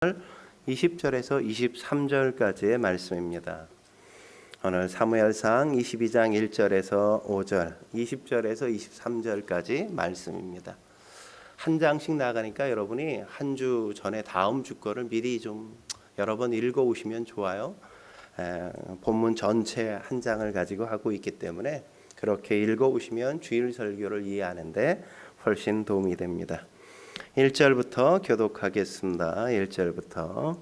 20절에서 23절까지의 말씀입니다. 오늘 사무엘상 22장 1절에서 5절, 20절에서 23절까지 말씀입니다. 한 장씩 나가니까 여러분이 한 주 전에 다음 주 거를 미리 좀 여러 번 읽어오시면 좋아요. 본문 전체 한 장을 가지고 하고 있기 때문에 그렇게 읽어오시면 주일 설교를 이해하는데 훨씬 도움이 됩니다. 1절부터 교독하겠습니다. 1절부터.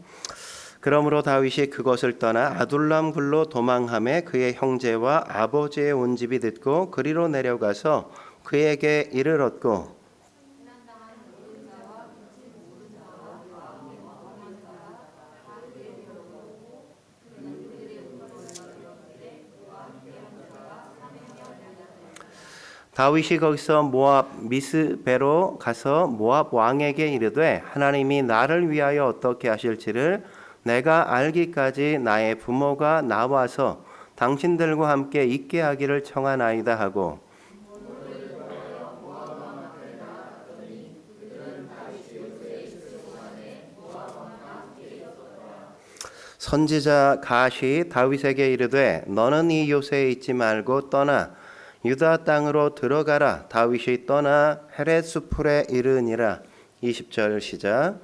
그러므로 다윗이 그것을 떠나 아둘람 굴로 도망하매 그의 형제와 아버지의 온 집이 듣고 그리로 내려가서 그에게 이를 얻고 다윗이 거기서 모압 미스베로 가서 모압 왕에게 이르되 하나님이 나를 위하여 어떻게 하실지를 내가 알기까지 나의 부모가 나와서 당신들과 함께 있게 하기를 청하나이다 하고 선지자 갓이 다윗에게 이르되 너는 이 요새에 있지 말고 떠나 유다 땅으로 들어가라. 다윗이 떠나 헤렛 수풀에 이르니라. 20절 시작.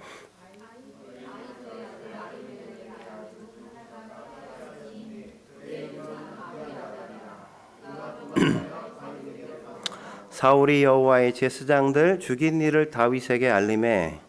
사울이 여호와의 제사장들 죽인 일을 다윗에게 알림해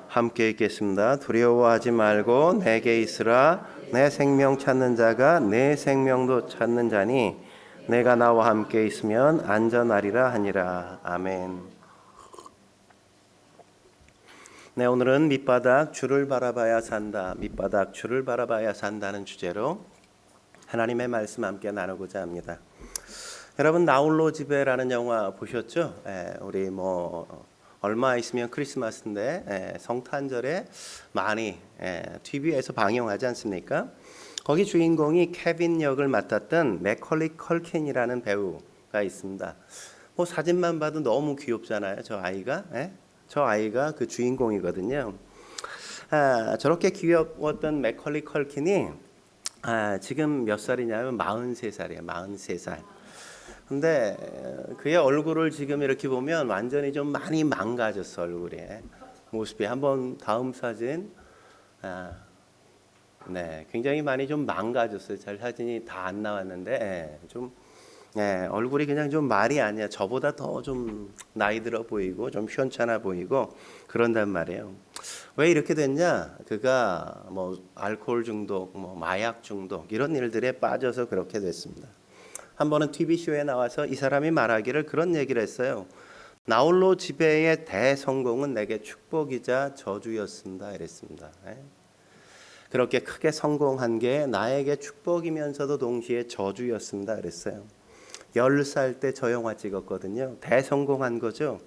함께 읽겠습니다. 두려워하지 말고 내게 있으라. 내 생명 찾는 자가 내 생명도 찾는 자니 내가 나와 함께 있으면 안전하리라 하니라. 아멘. 네, 오늘은 밑바닥 주를 바라봐야 산다. 밑바닥 주를 바라봐야 산다는 주제로 하나님의 말씀 함께 나누고자 합니다. 여러분 나홀로 집에라는 영화 보셨죠? 우리 얼마 있으면 크리스마스인데 성탄절에 많이 TV에서 방영하지 않습니까? 거기 주인공이 케빈 역을 맡았던 맥컬리 컬킨이라는 배우가 있습니다. 사진만 봐도 너무 귀엽잖아요. 저 아이가 그 주인공이거든요. 저렇게 귀여웠던 맥컬리 컬킨이 지금 몇 살이냐면 43살이에요. 43살. 근데 그의 얼굴을 지금 이렇게 보면 완전히 좀 많이 망가졌어. 얼굴이 모습이. 한번 다음 사진. 굉장히 많이 좀 망가졌어요. 잘 사진이 다 안 나왔는데 얼굴이 그냥 좀 말이 아니야. 저보다 더 좀 나이 들어 보이고 좀 시원찮아 보이고 그런단 말이에요. 왜 이렇게 됐냐? 그가 알코올 중독, 마약 중독 이런 일들에 빠져서 그렇게 됐습니다. 한 번은 TV쇼에 나와서 이 사람이 말하기를 그런 얘기를 했어요. 나홀로 지배의 대성공은 내게 축복이자 저주였습니다. 이랬습니다. 그렇게 크게 성공한 게 나에게 축복이면서도 동시에 저주였습니다. 그랬어요. 10살 때 저 영화 찍었거든요. 대성공한 거죠.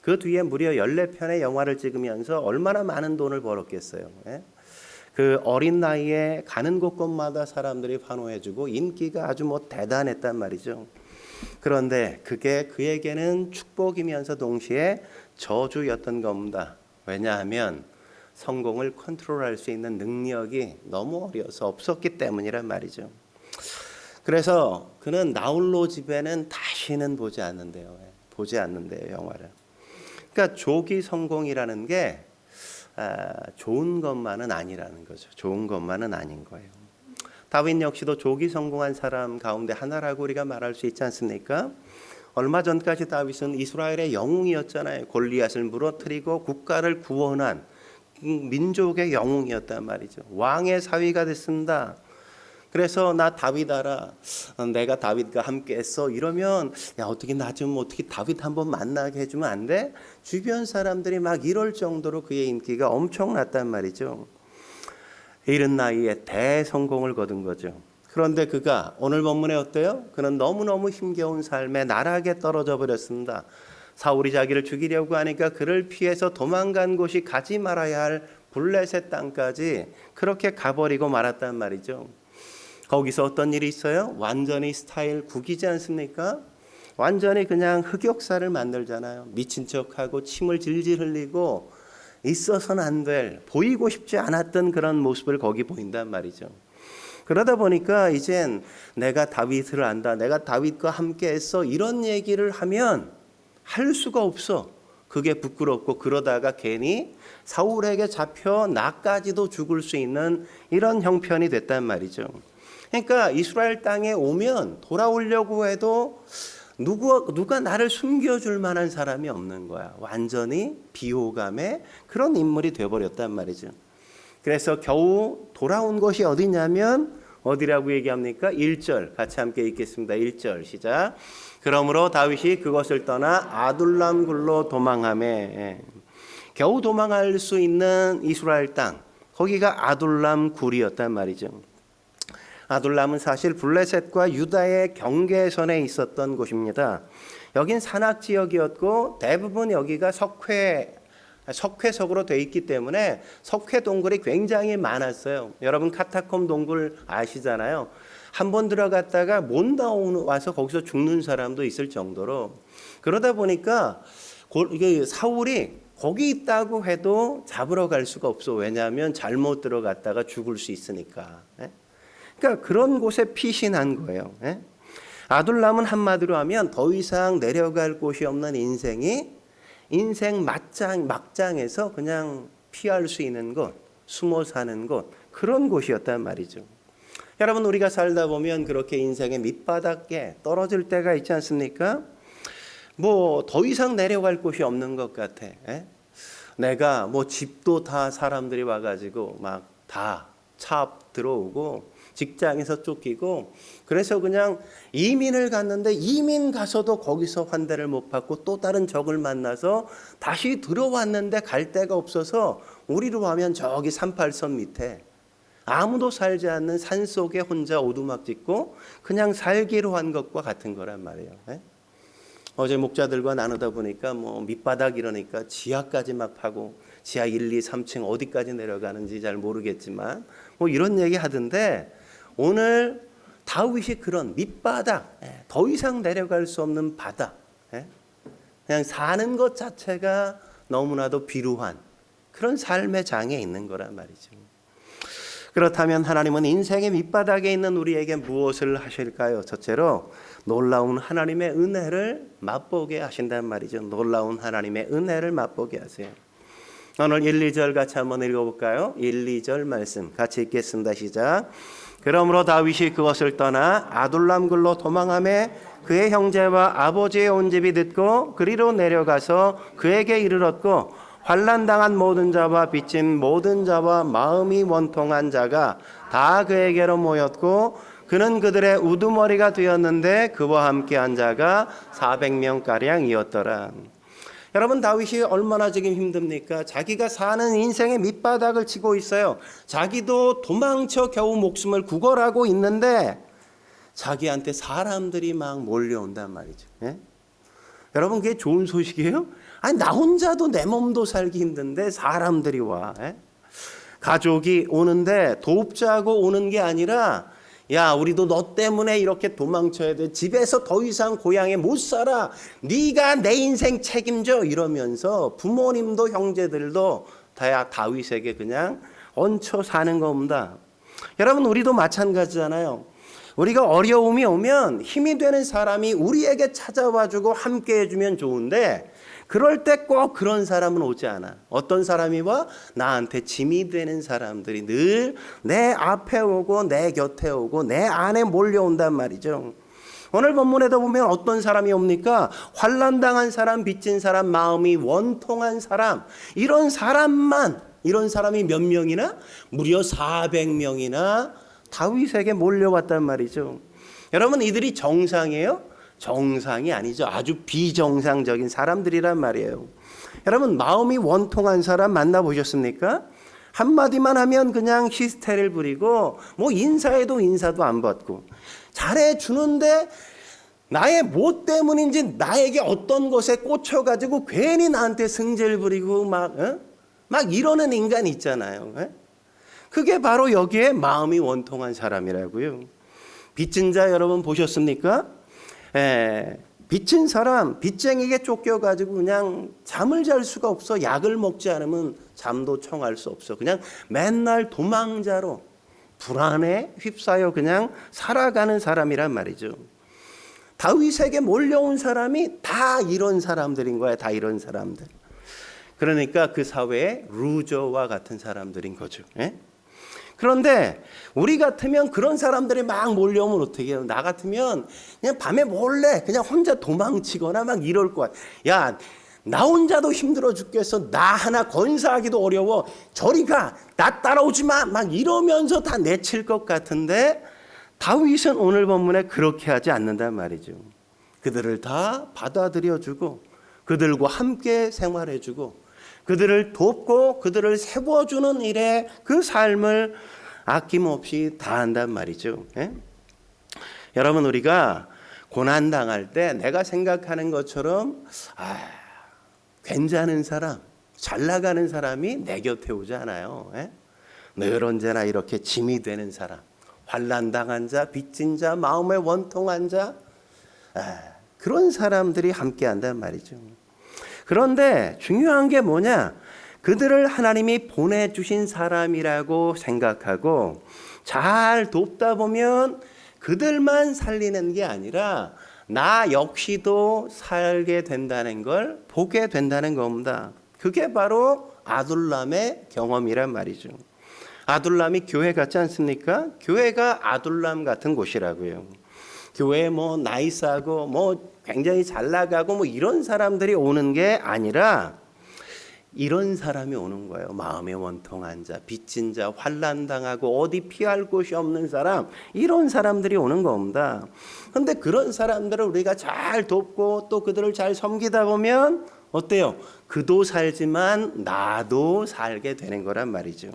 그 뒤에 무려 14편의 영화를 찍으면서 얼마나 많은 돈을 벌었겠어요. 그 어린 나이에 가는 곳곳마다 사람들이 환호해주고 인기가 아주 대단했단 말이죠. 그런데 그게 그에게는 축복이면서 동시에 저주였던 겁니다. 왜냐하면 성공을 컨트롤할 수 있는 능력이 너무 어려서 없었기 때문이란 말이죠. 그래서 그는 나홀로 집에는 다시는 보지 않는데요, 영화를. 그러니까 조기 성공이라는 게 좋은 것만은 아니라는 거죠. 좋은 것만은 아닌 거예요. 다윗 역시도 조기 성공한 사람 가운데 하나라고 우리가 말할 수 있지 않습니까? 얼마 전까지 다윗은 이스라엘의 영웅이었잖아요. 골리앗을 무너뜨리고 국가를 구원한 민족의 영웅이었단 말이죠. 왕의 사위가 됐습니다. 그래서 나 다윗 알아. 내가 다윗과 함께 했어. 이러면 어떻게 다윗 한번 만나게 해주면 안 돼? 주변 사람들이 막 이럴 정도로 그의 인기가 엄청났단 말이죠. 이른 나이에 대성공을 거둔 거죠. 그런데 그가 오늘 본문에 어때요? 그는 너무너무 힘겨운 삶에 나락에 떨어져 버렸습니다. 사울이 자기를 죽이려고 하니까 그를 피해서 도망간 곳이 가지 말아야 할 블레셋 땅까지 그렇게 가버리고 말았단 말이죠. 거기서 어떤 일이 있어요? 완전히 스타일 구기지 않습니까? 완전히 그냥 흑역사를 만들잖아요. 미친 척하고 침을 질질 흘리고 있어서는 안 될, 보이고 싶지 않았던 그런 모습을 거기 보인단 말이죠. 그러다 보니까 이젠 내가 다윗을 안다, 내가 다윗과 함께 했어, 이런 얘기를 하면 할 수가 없어. 그게 부끄럽고, 그러다가 괜히 사울에게 잡혀 나까지도 죽을 수 있는 이런 형편이 됐단 말이죠. 그러니까 이스라엘 땅에 오면 돌아오려고 해도 누가 나를 숨겨줄 만한 사람이 없는 거야. 완전히 비호감의 그런 인물이 되어버렸단 말이죠. 그래서 겨우 돌아온 곳이 어디냐면, 어디라고 얘기합니까? 1절 같이 함께 읽겠습니다. 1절 시작. 그러므로 다윗이 그것을 떠나 아둘람 굴로 도망하매. 겨우 도망할 수 있는 이스라엘 땅, 거기가 아둘람 굴이었단 말이죠. 아둘람은 사실 블레셋과 유다의 경계선에 있었던 곳입니다. 여긴 산악 지역이었고 대부분 여기가 석회석으로 되어 있기 때문에 석회 동굴이 굉장히 많았어요. 여러분 카타콤 동굴 아시잖아요. 한번 들어갔다가 못 나와서 거기서 죽는 사람도 있을 정도로. 그러다 보니까 사울이 거기 있다고 해도 잡으러 갈 수가 없어. 왜냐하면 잘못 들어갔다가 죽을 수 있으니까. 그러니까 그런 곳에 피신한 거예요. 아둘람은 한마디로 하면 더 이상 내려갈 곳이 없는 인생 막장에서 그냥 피할 수 있는 곳, 숨어 사는 곳, 그런 곳이었단 말이죠. 여러분, 우리가 살다 보면 그렇게 인생의 밑바닥에 떨어질 때가 있지 않습니까? 뭐 더 이상 내려갈 곳이 없는 것 같아. 내가 뭐 집도 다 사람들이 와가지고 막 다 차 들어오고 직장에서 쫓기고, 그래서 그냥 이민을 갔는데 이민 가서도 거기서 환대를 못 받고 또 다른 적을 만나서 다시 들어왔는데 갈 데가 없어서 우리로 하면 저기 38선 밑에 아무도 살지 않는 산속에 혼자 오두막 짓고 그냥 살기로 한 것과 같은 거란 말이에요. 어제 목자들과 나누다 보니까 뭐 밑바닥 이러니까 지하까지 막 파고 지하 1, 2, 3층 어디까지 내려가는지 잘 모르겠지만 뭐 이런 얘기 하던데, 오늘 다윗이 그런 밑바닥, 더 이상 내려갈 수 없는 바닥, 그냥 사는 것 자체가 너무나도 비루한 그런 삶의 장에 있는 거란 말이죠. 그렇다면 하나님은 인생의 밑바닥에 있는 우리에게 무엇을 하실까요? 첫째로 놀라운 하나님의 은혜를 맛보게 하신단 말이죠. 놀라운 하나님의 은혜를 맛보게 하세요. 오늘 1, 2절 같이 한번 읽어볼까요? 1, 2절 말씀 같이 읽겠습니다. 시작. 그러므로 다윗이 그것을 떠나 아둘람 굴로 도망하매 그의 형제와 아버지의 온 집이 듣고 그리로 내려가서 그에게 이르렀고, 환난당한 모든 자와 빚진 모든 자와 마음이 원통한 자가 다 그에게로 모였고, 그는 그들의 우두머리가 되었는데 그와 함께한 자가 400명가량이었더라. 여러분, 다윗이 얼마나 지금 힘듭니까? 자기가 사는 인생의 밑바닥을 치고 있어요. 자기도 도망쳐 겨우 목숨을 구걸하고 있는데 자기한테 사람들이 막 몰려온단 말이죠. 여러분, 그게 좋은 소식이에요? 아니, 나 혼자도 내 몸도 살기 힘든데 사람들이 와. 가족이 오는데 돕자고 오는 게 아니라, 야, 우리도 너 때문에 이렇게 도망쳐야 돼. 집에서 더 이상 고향에 못 살아. 네가 내 인생 책임져. 이러면서 부모님도 형제들도 다 다윗에게 그냥 얹혀 사는 겁니다. 여러분, 우리도 마찬가지잖아요. 우리가 어려움이 오면 힘이 되는 사람이 우리에게 찾아와주고 함께 해주면 좋은데, 그럴 때 꼭 그런 사람은 오지 않아. 어떤 사람이 와? 나한테 짐이 되는 사람들이 늘 내 앞에 오고 내 곁에 오고 내 안에 몰려온단 말이죠. 오늘 본문에도 보면 어떤 사람이 옵니까? 환난당한 사람, 빚진 사람, 마음이 원통한 사람, 이런 사람이 몇 명이나? 무려 400명이나 다윗에게 몰려왔단 말이죠. 여러분, 이들이 정상이에요? 정상이 아니죠. 아주 비정상적인 사람들이란 말이에요. 여러분, 마음이 원통한 사람 만나보셨습니까? 한마디만 하면 그냥 히스테리를 부리고 뭐 인사해도 인사도 안 받고, 잘해주는데 나의 뭐 때문인지 나에게 어떤 것에 꽂혀가지고 괜히 나한테 승질 부리고 막 막 이러는 인간이 있잖아요. 예? 그게 바로 여기에 마음이 원통한 사람이라고요. 빚진 자 여러분 보셨습니까? 빚진 사람, 빚쟁이게 쫓겨가지고 그냥 잠을 잘 수가 없어. 약을 먹지 않으면 잠도 청할 수 없어. 그냥 맨날 도망자로 불안에 휩싸여 그냥 살아가는 사람이란 말이죠. 다윗에게 몰려온 사람이 다 이런 사람들인 거야. 다 이런 사람들. 그러니까 그 사회에 루저와 같은 사람들인 거죠. 예? 그런데 우리 같으면 그런 사람들이 막 몰려오면 어떻게 해요? 나 같으면 그냥 밤에 몰래 그냥 혼자 도망치거나 막 이럴 거야. 야, 나 혼자도 힘들어 죽겠어. 나 하나 건사하기도 어려워. 저리 가. 나 따라오지 마. 막 이러면서 다 내칠 것 같은데 다윗은 오늘 본문에 그렇게 하지 않는단 말이죠. 그들을 다 받아들여주고 그들과 함께 생활해주고 그들을 돕고 그들을 세워주는 일에 그 삶을 아낌없이 다한단 말이죠. 예? 여러분, 우리가 고난당할 때 내가 생각하는 것처럼 괜찮은 사람, 잘 나가는 사람이 내 곁에 오지 않아요. 예? 늘 언제나 이렇게 짐이 되는 사람, 환난당한 자, 빚진 자, 마음에 원통한 자, 그런 사람들이 함께한단 말이죠. 그런데 중요한 게 뭐냐? 그들을 하나님이 보내주신 사람이라고 생각하고 잘 돕다 보면 그들만 살리는 게 아니라 나 역시도 살게 된다는 걸 보게 된다는 겁니다. 그게 바로 아둘람의 경험이란 말이죠. 아둘람이 교회 같지 않습니까? 교회가 아둘람 같은 곳이라고요. 교회에 뭐 나이스하고 뭐 굉장히 잘 나가고 뭐 이런 사람들이 오는 게 아니라 이런 사람이 오는 거예요. 마음에 원통한 자, 빚진 자, 환난당하고 어디 피할 곳이 없는 사람, 이런 사람들이 오는 겁니다. 그런데 그런 사람들을 우리가 잘 돕고 또 그들을 잘 섬기다 보면 어때요? 그도 살지만 나도 살게 되는 거란 말이죠.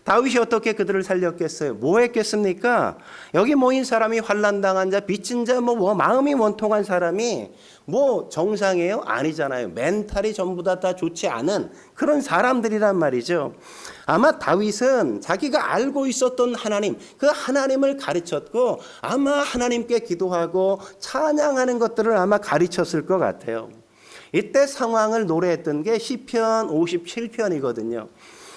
다윗이 어떻게 그들을 살렸겠어요? 뭐 했겠습니까? 여기 모인 사람이 환난당한 자, 빚진 자, 뭐 마음이 원통한 사람이 뭐 정상이에요? 아니잖아요. 멘탈이 전부 다 좋지 않은 그런 사람들이란 말이죠. 아마 다윗은 자기가 알고 있었던 하나님, 그 하나님을 가르쳤고 아마 하나님께 기도하고 찬양하는 것들을 아마 가르쳤을 것 같아요. 이때 상황을 노래했던 게 시편 57편이거든요.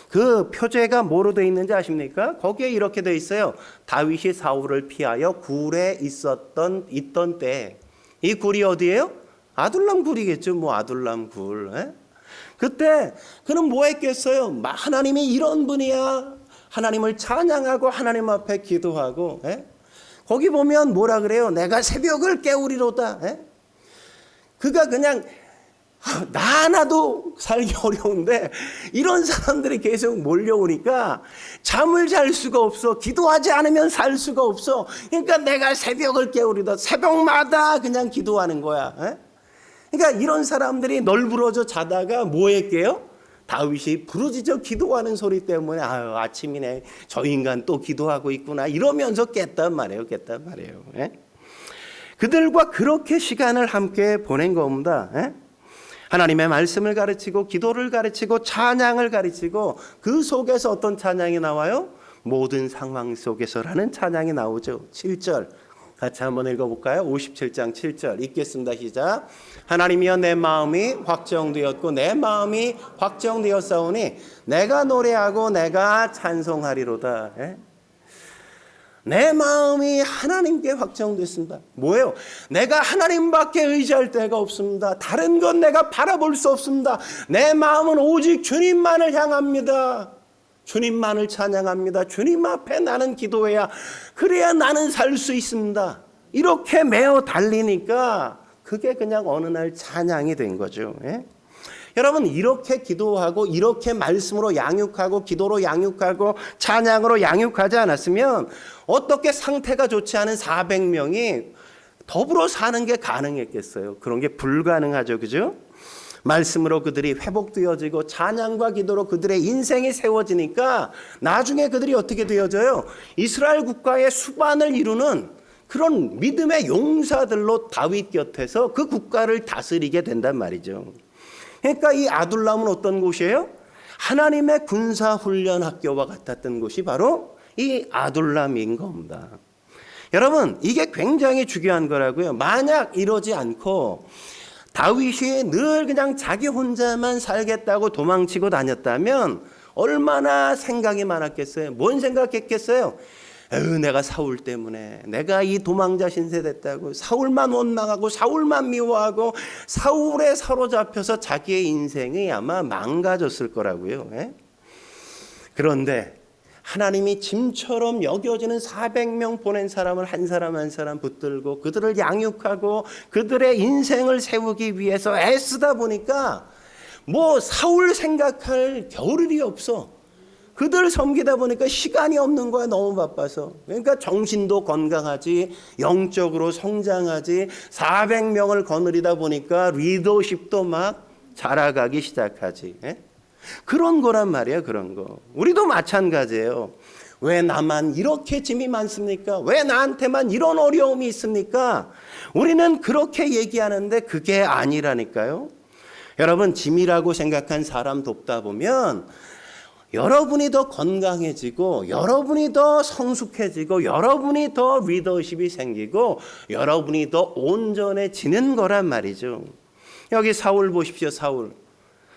그 표제가 뭐로 되어 있는지 아십니까? 거기에 이렇게 되어 있어요. 다윗이 사울을 피하여 굴에 있던 때. 이 굴이 어디예요? 아둘람 굴이겠죠. 뭐 아둘람 굴. 에? 그때 그는 뭐 했겠어요? 하나님이 이런 분이야. 하나님을 찬양하고 하나님 앞에 기도하고. 에? 거기 보면 뭐라 그래요? 내가 새벽을 깨우리로다. 에? 그가 그냥 나 하나도 살기 어려운데 이런 사람들이 계속 몰려오니까 잠을 잘 수가 없어. 기도하지 않으면 살 수가 없어. 그러니까 내가 새벽을 깨우리다. 새벽마다 그냥 기도하는 거야. 에? 그러니까 이런 사람들이 널브러져 자다가 뭐 했게요? 다윗이 부르짖어 기도하는 소리 때문에 아침이네. 저 인간 또 기도하고 있구나. 이러면서 깼단 말이에요. 에? 그들과 그렇게 시간을 함께 보낸 겁니다. 에? 하나님의 말씀을 가르치고 기도를 가르치고 찬양을 가르치고 그 속에서 어떤 찬양이 나와요? 모든 상황 속에서라는 찬양이 나오죠. 7절 같이 한번 읽어볼까요? 57장 7절 읽겠습니다. 시작. 하나님이여 내 마음이 확정되었고 내 마음이 확정되었사오니 내가 노래하고 내가 찬송하리로다. 예? 내 마음이 하나님께 확정됐습니다. 뭐예요? 내가 하나님밖에 의지할 데가 없습니다. 다른 건 내가 바라볼 수 없습니다. 내 마음은 오직 주님만을 향합니다. 주님만을 찬양합니다. 주님 앞에 나는 기도해야 그래야 나는 살 수 있습니다. 이렇게 매어 달리니까 그게 그냥 어느 날 찬양이 된 거죠. 예? 여러분 이렇게 기도하고 이렇게 말씀으로 양육하고 기도로 양육하고 찬양으로 양육하지 않았으면 어떻게 상태가 좋지 않은 400명이 더불어 사는 게 가능했겠어요? 그런 게 불가능하죠. 그죠? 말씀으로 그들이 회복되어지고 찬양과 기도로 그들의 인생이 세워지니까 나중에 그들이 어떻게 되어져요? 이스라엘 국가의 수반을 이루는 그런 믿음의 용사들로 다윗 곁에서 그 국가를 다스리게 된단 말이죠. 그러니까 이 아둘람은 어떤 곳이에요? 하나님의 군사훈련 학교와 같았던 곳이 바로 이 아둘람인 겁니다. 여러분, 이게 굉장히 중요한 거라고요. 만약 이러지 않고 다윗이 늘 그냥 자기 혼자만 살겠다고 도망치고 다녔다면 얼마나 생각이 많았겠어요. 뭔 생각했겠어요? 에휴, 내가 사울 때문에 내가 이 도망자 신세 됐다고 사울만 원망하고 사울만 미워하고 사울에 사로잡혀서 자기의 인생이 아마 망가졌을 거라고요. 그런데 하나님이 짐처럼 여겨지는 400명 보낸 사람을 한 사람 한 사람 붙들고 그들을 양육하고 그들의 인생을 세우기 위해서 애쓰다 보니까 뭐 사울 생각할 겨를이 없어. 그들 섬기다 보니까 시간이 없는 거야. 너무 바빠서. 그러니까 정신도 건강하지, 영적으로 성장하지, 400명을 거느리다 보니까 리더십도 막 자라가기 시작하지. 그런 거란 말이야. 그런 거. 우리도 마찬가지예요. 왜 나만 이렇게 짐이 많습니까? 왜 나한테만 이런 어려움이 있습니까? 우리는 그렇게 얘기하는데 그게 아니라니까요. 여러분, 짐이라고 생각한 사람 돕다 보면 여러분이 더 건강해지고 여러분이 더 성숙해지고 여러분이 더 리더십이 생기고 여러분이 더 온전해지는 거란 말이죠. 여기 사울 보십시오.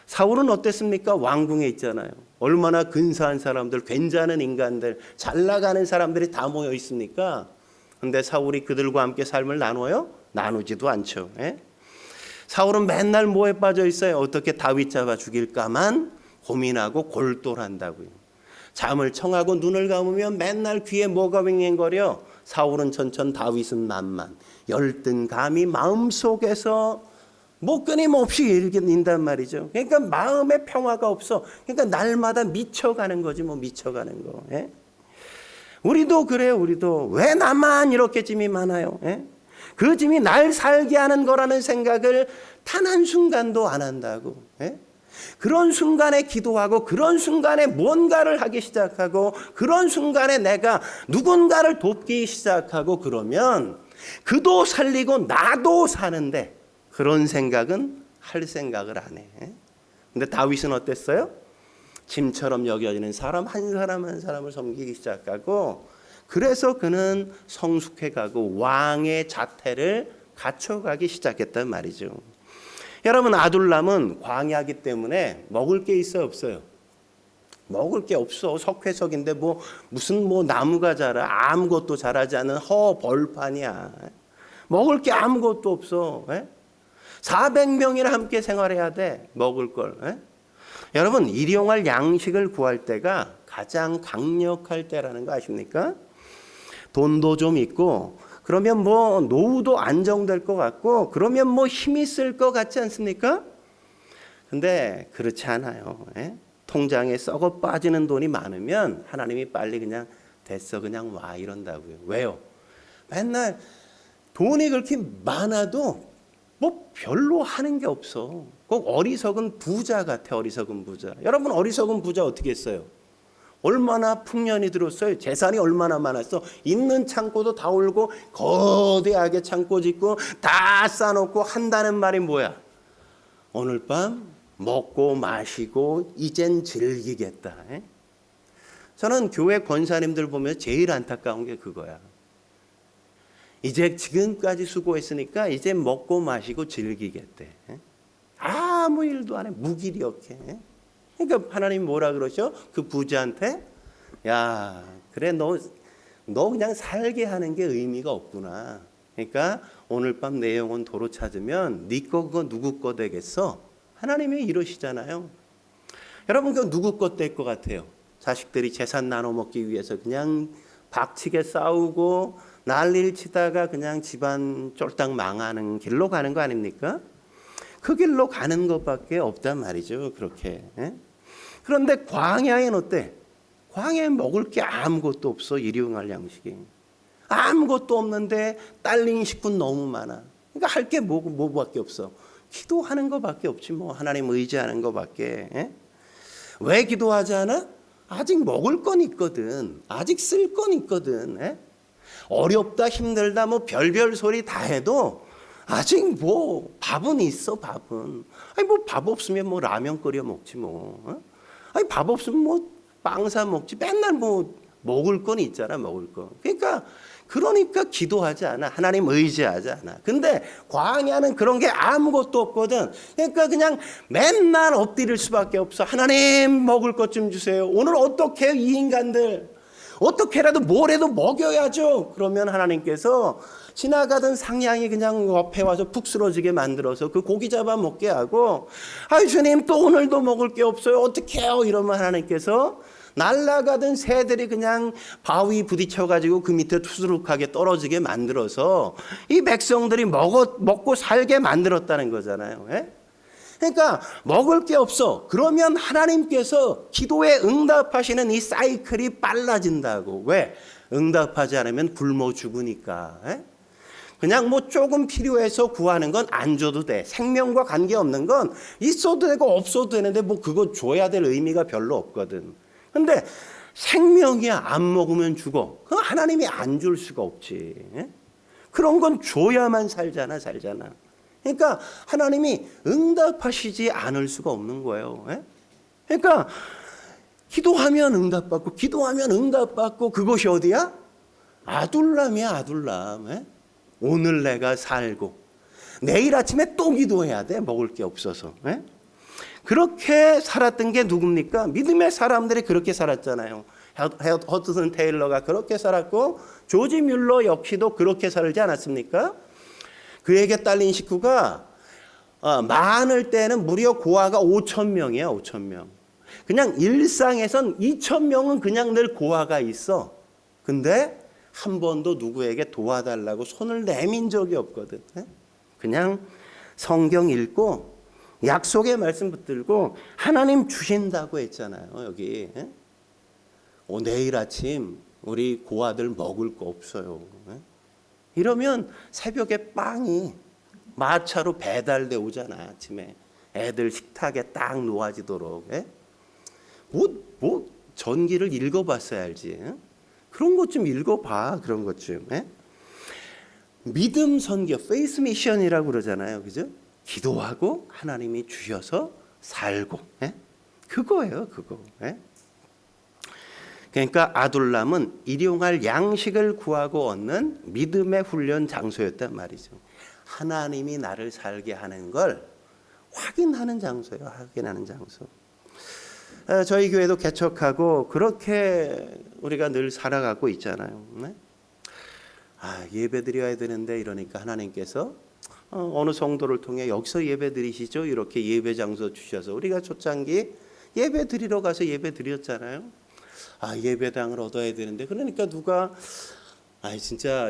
사울은 어땠습니까? 왕궁에 있잖아요. 얼마나 근사한 사람들, 괜찮은 인간들, 잘 나가는 사람들이 다 모여 있습니까? 근데 사울이 그들과 함께 삶을 나눠요? 나누지도 않죠. 사울은 맨날 뭐에 빠져 있어요? 어떻게 다윗 잡아 죽일까만 고민하고 골똘한다고요. 잠을 청하고 눈을 감으면 맨날 귀에 뭐가 윙윙거려? 사울은 천천, 다윗은 만만. 열등감이 마음속에서 뭐 끊임없이 일긴단 말이죠. 그러니까 마음에 평화가 없어. 그러니까 날마다 미쳐가는 거지, 뭐 미쳐가는 거. 우리도 그래요. 우리도 왜 나만 이렇게 짐이 많아요? 그 짐이 날 살게 하는 거라는 생각을 단 한순간도 안 한다고. 그런 순간에 기도하고 그런 순간에 뭔가를 하기 시작하고 그런 순간에 내가 누군가를 돕기 시작하고 그러면 그도 살리고 나도 사는데 그런 생각은 할 생각을 안 해. 근데 다윗은 어땠어요? 짐처럼 여겨지는 사람 한 사람 한 사람을 섬기기 시작하고 그래서 그는 성숙해가고 왕의 자태를 갖춰가기 시작했단 말이죠. 여러분, 아둘람은 광야기 때문에 먹을 게 있어요, 없어요? 먹을 게 없어. 석회석인데 무슨 나무가 자라. 아무것도 자라지 않은 허벌판이야. 먹을 게 아무것도 없어. 400명이나 함께 생활해야 돼. 먹을 걸. 여러분, 일용할 양식을 구할 때가 가장 강력할 때라는 거 아십니까? 돈도 좀 있고 그러면 노후도 안정될 것 같고 그러면 힘이 쓸 것 같지 않습니까? 근데 그렇지 않아요. 통장에 썩어 빠지는 돈이 많으면 하나님이 빨리 그냥 됐어 그냥 와 이런다고요. 왜요? 맨날 돈이 그렇게 많아도 별로 하는 게 없어. 꼭 어리석은 부자 같아. 어리석은 부자. 여러분, 어리석은 부자 어떻게 했어요? 얼마나 풍년이 들었어요. 재산이 얼마나 많았어. 있는 창고도 다 올고 거대하게 창고 짓고 다 싸놓고 한다는 말이 뭐야? 오늘 밤 먹고 마시고 이젠 즐기겠다. 저는 교회 권사님들 보면 제일 안타까운 게 그거야. 이제 지금까지 수고했으니까 이제 먹고 마시고 즐기겠대. 아무 일도 안 해. 무기력해. 그러니까 하나님 뭐라 그러셔? 그 부자한테 야, 그래 너 그냥 살게 하는 게 의미가 없구나. 그러니까 오늘 밤 내 영혼 도로 찾으면 네 거 그거 누구 거 되겠어? 하나님이 이러시잖아요. 여러분, 그거 누구 거 될 것 같아요? 자식들이 재산 나눠 먹기 위해서 그냥 박치게 싸우고 난리를 치다가 그냥 집안 쫄딱 망하는 길로 가는 거 아닙니까? 그 길로 가는 것밖에 없단 말이죠. 그렇게. 그런데 광야엔 어때? 광야에 먹을 게 아무것도 없어. 일용할 양식이. 아무것도 없는데 딸린 식구는 너무 많아. 그러니까 할 게 뭐밖에 없어. 기도하는 것밖에 없지 뭐. 하나님 의지하는 것밖에. 왜 기도하지 않아? 아직 먹을 건 있거든. 아직 쓸 건 있거든. 어렵다 힘들다 별별 소리 다 해도 아직 밥은 있어. 밥은. 아니 밥 없으면 라면 끓여 먹지 뭐. 아니 밥 없으면 뭐 빵 사 먹지. 맨날 뭐 먹을 건 있잖아, 먹을 거. 그러니까 기도하지 않아. 하나님 의지하지 않아. 근데 광야는 그런 게 아무것도 없거든. 그러니까 그냥 맨날 엎드릴 수밖에 없어. 하나님 먹을 것 좀 주세요. 오늘 어떻게 이 인간들 어떻게라도 뭐라도 먹여야죠. 그러면 하나님께서 지나가던 상냥이 그냥 옆에 와서 푹 쓰러지게 만들어서 그 고기 잡아 먹게 하고, 아이 주님 또 오늘도 먹을 게 없어요. 어떻게 해요? 이러면 하나님께서 날아가던 새들이 그냥 바위 부딪혀가지고 그 밑에 투스룩하게 떨어지게 만들어서 이 백성들이 먹고 살게 만들었다는 거잖아요. 예? 그러니까 먹을 게 없어. 그러면 하나님께서 기도에 응답하시는 이 사이클이 빨라진다고. 왜? 응답하지 않으면 굶어 죽으니까. 예? 그냥 뭐 조금 필요해서 구하는 건 안 줘도 돼. 생명과 관계없는 건 있어도 되고 없어도 되는데 뭐 그거 줘야 될 의미가 별로 없거든. 근데 생명이야. 안 먹으면 죽어. 그거 하나님이 안 줄 수가 없지. 예? 그런 건 줘야만 살잖아. 그러니까 하나님이 응답하시지 않을 수가 없는 거예요. 예? 그러니까 기도하면 응답받고 그것이 어디야? 아둘람이야, 아둘람. 예? 오늘 내가 살고 내일 아침에 또 기도해야 돼. 먹을 게 없어서. 예? 그렇게 살았던 게 누굽니까? 믿음의 사람들이 그렇게 살았잖아요. 허드슨 테일러가 그렇게 살았고 조지 뮬러 역시도 그렇게 살지 않았습니까? 그에게 딸린 식구가 많을 때는 무려 고아가 5,000명이야. 5,000명. 그냥 일상에선 2,000명은 그냥 늘 고아가 있어. 근데 한 번도 누구에게 도와달라고 손을 내민 적이 없거든. 그냥 성경 읽고 약속의 말씀 붙들고 하나님 주신다고 했잖아요. 여기. 내일 아침 우리 고아들 먹을 거 없어요. 이러면 새벽에 빵이 마차로 배달돼 오잖아. 아침에 애들 식탁에 딱 놓아지도록. 뭐 전기를 읽어봤어야 알지. 그런 것 좀 읽어봐. 그런 것 좀. 믿음 선교, 페이스 미션이라고 그러잖아요. 그죠? 기도하고 하나님이 주셔서 살고. 그거예요. 그거. 그러니까 아둘람은 일용할 양식을 구하고 얻는 믿음의 훈련 장소였단 말이죠. 하나님이 나를 살게 하는 걸 확인하는 장소예요. 확인하는 장소. 저희 교회도 개척하고 그렇게 우리가 늘 살아가고 있잖아요. 예배 드려야 되는데 이러니까 하나님께서 어느 성도를 통해 여기서 예배 드리시죠. 이렇게 예배 장소 주셔서 우리가 초창기 예배 드리러 가서 예배 드렸잖아요. 예배당을 얻어야 되는데 그러니까 누가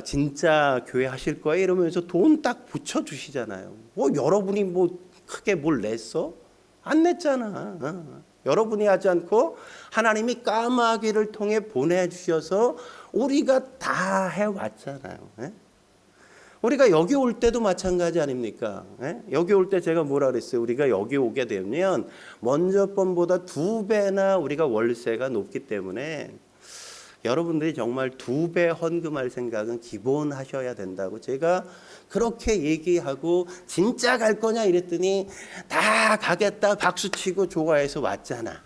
진짜 교회 하실 거예요 이러면서 돈 딱 붙여 주시잖아요. 뭐 여러분이 뭐 크게 뭘 냈어? 안 냈잖아. 여러분이 하지 않고 하나님이 까마귀를 통해 보내주셔서 우리가 다 해왔잖아요. 우리가 여기 올 때도 마찬가지 아닙니까? 여기 올 때 제가 뭐라 그랬어요? 우리가 여기 오게 되면 먼저 번보다 2배나 우리가 월세가 높기 때문에 여러분들이 정말 2배 헌금할 생각은 기본 하셔야 된다고 제가 그렇게 얘기하고 진짜 갈 거냐 이랬더니 다 가겠다 박수치고 좋아해서 왔잖아.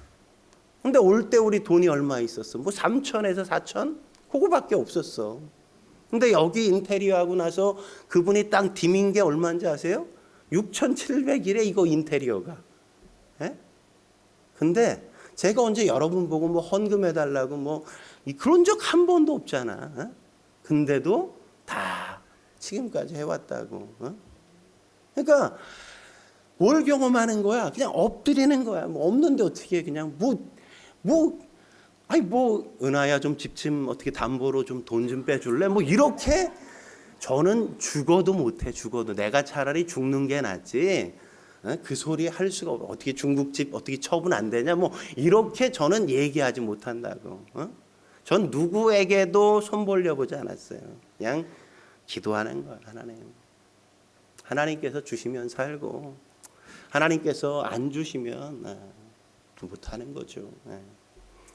근데 올 때 우리 돈이 얼마 있었어? 뭐 3천에서 4천? 그거밖에 없었어. 근데 여기 인테리어 하고 나서 그분이 땅 디민 게 얼마인지 아세요? 6,700이래 이거 인테리어가. 근데 제가 언제 여러분 보고 뭐 헌금해달라고 뭐 그런 적 한 번도 없잖아. 근데도 다 지금까지 해왔다고. 그러니까 뭘 경험하는 거야? 그냥 엎드리는 거야. 뭐 없는데 어떻게 그냥 은하야 좀 집 좀 어떻게 담보로 좀 돈 좀 빼줄래? 뭐 이렇게 저는 죽어도 못해. 죽어도 내가 차라리 죽는 게 낫지. 그 소리 할 수가 없어. 어떻게 중국집 어떻게 처분 안 되냐? 뭐 이렇게 저는 얘기하지 못한다고. 전 누구에게도 손 벌려보지 않았어요. 그냥 기도하는 거야. 하나님께서 주시면 살고 하나님께서 안 주시면 못하는 거죠.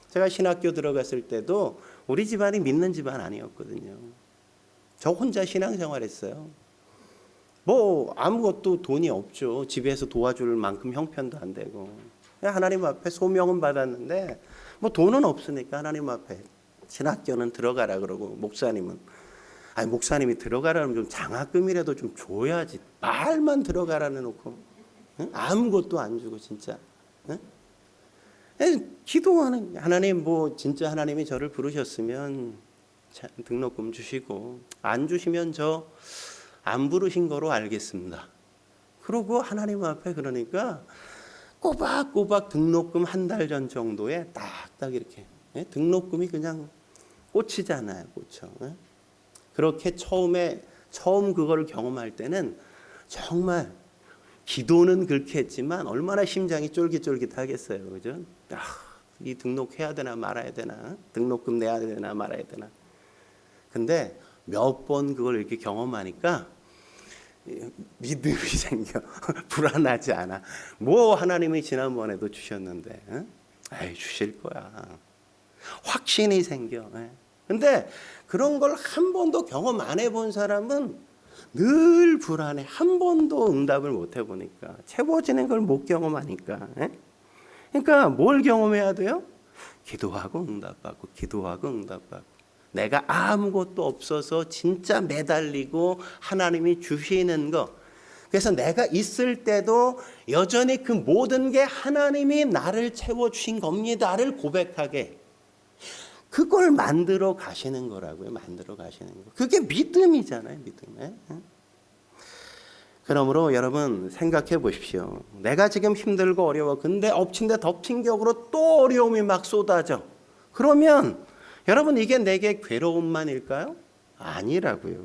제가 신학교 들어갔을 때도 우리 집안이 믿는 집안 아니었거든요. 저 혼자 신앙생활했어요. 뭐 아무것도 돈이 없죠. 집에서 도와줄 만큼 형편도 안 되고. 하나님 앞에 소명은 받았는데 뭐 돈은 없으니까 하나님 앞에 신학교는 들어가라 그러고 목사님은 목사님이 들어가라면 좀 장학금이라도 좀 줘야지. 말만 들어가라는 놓고 아무것도 안 주고 진짜. 기도하는 하나님 뭐 진짜 하나님이 저를 부르셨으면 등록금 주시고 안 주시면 저 안 부르신 거로 알겠습니다. 그러고 하나님 앞에 그러니까 꼬박꼬박 등록금 한 달 전 정도에 딱딱 이렇게 등록금이 그냥 꽂히잖아요, 꽂혀. 그렇게 처음 그거를 경험할 때는 정말 기도는 그렇게 했지만 얼마나 심장이 쫄깃쫄깃하겠어요, 그죠? 이 등록해야 되나 말아야 되나, 등록금 내야 되나 말아야 되나. 근데 몇 번 그걸 이렇게 경험하니까 믿음이 생겨. 불안하지 않아. 뭐 하나님이 지난번에도 주셨는데, 주실 거야. 확신이 생겨. 근데 그런 걸 한 번도 경험 안 해본 사람은 늘 불안해. 한 번도 응답을 못 해보니까. 채워지는 걸 못 경험하니까. 그러니까 뭘 경험해야 돼요? 기도하고 응답받고, 기도하고 응답받고. 내가 아무것도 없어서 진짜 매달리고 하나님이 주시는 거. 그래서 내가 있을 때도 여전히 그 모든 게 하나님이 나를 채워주신 겁니다를 고백하게. 그걸 만들어 가시는 거라고요. 만들어 가시는 거. 그게 믿음이잖아요. 믿음. 그러므로 여러분 생각해 보십시오. 내가 지금 힘들고 어려워. 근데 엎친 데 덮친 격으로 또 어려움이 막 쏟아져. 그러면 여러분 이게 내게 괴로움만일까요? 아니라고요.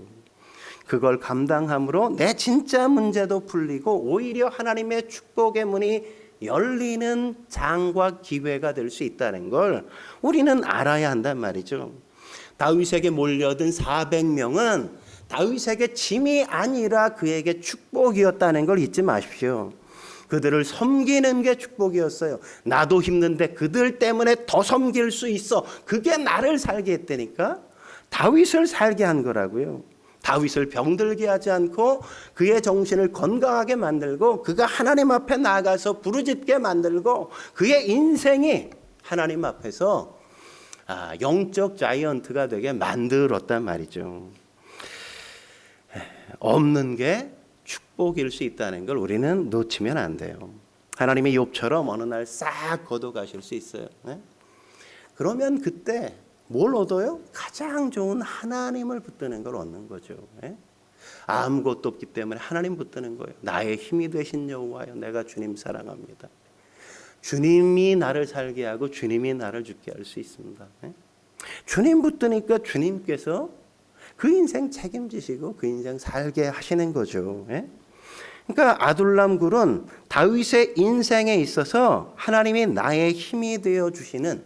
그걸 감당함으로 내 진짜 문제도 풀리고 오히려 하나님의 축복의 문이 열리는 장과 기회가 될 수 있다는 걸 우리는 알아야 한단 말이죠. 다윗에게 몰려든 400명은 다윗에게 짐이 아니라 그에게 축복이었다는 걸 잊지 마십시오. 그들을 섬기는 게 축복이었어요. 나도 힘든데 그들 때문에 더 섬길 수 있어. 그게 나를 살게 했다니까. 다윗을 살게 한 거라고요. 다윗을 병들게 하지 않고 그의 정신을 건강하게 만들고 그가 하나님 앞에 나가서 부르짖게 만들고 그의 인생이 하나님 앞에서 영적 자이언트가 되게 만들었단 말이죠. 없는 게 축복일 수 있다는 걸 우리는 놓치면 안 돼요. 하나님이 욥처럼 어느 날 싹 걷어가실 수 있어요. 그러면 그때 뭘 얻어요? 가장 좋은 하나님을 붙드는 걸 얻는 거죠. 아무것도 없기 때문에 하나님 붙드는 거예요. 나의 힘이 되신 여호와여, 내가 주님 사랑합니다. 주님이 나를 살게 하고 주님이 나를 죽게 할 수 있습니다. 주님 붙드니까 주님께서 그 인생 책임지시고 그 인생 살게 하시는 거죠. 그러니까 아둘람 굴은 다윗의 인생에 있어서 하나님이 나의 힘이 되어 주시는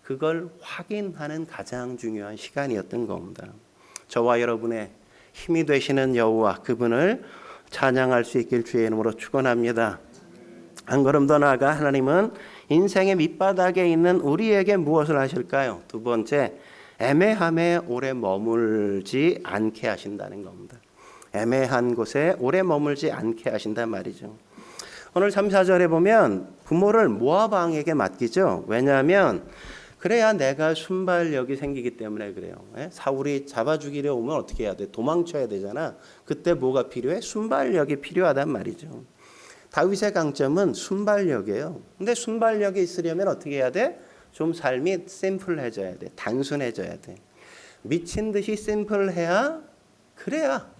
그걸 확인하는 가장 중요한 시간이었던 겁니다. 저와 여러분의 힘이 되시는 여호와 그분을 찬양할 수 있길 주의 이름으로 축원합니다. 한 걸음 더 나아가 하나님은 인생의 밑바닥에 있는 우리에게 무엇을 하실까요? 두 번째, 애매함에 오래 머물지 않게 하신다는 겁니다. 애매한 곳에 오래 머물지 않게 하신단 말이죠. 오늘 3, 4절에 보면 부모를 모압 왕에게 맡기죠. 왜냐하면 그래야 내가 순발력이 생기기 때문에 그래요. 사울이 잡아 죽이려 오면 어떻게 해야 돼? 도망쳐야 되잖아. 그때 뭐가 필요해? 순발력이 필요하단 말이죠. 다윗의 강점은 순발력이에요. 근데 순발력이 있으려면 어떻게 해야 돼? 좀 삶이 심플해져야 돼. 단순해져야 돼. 미친 듯이 심플해야 그래야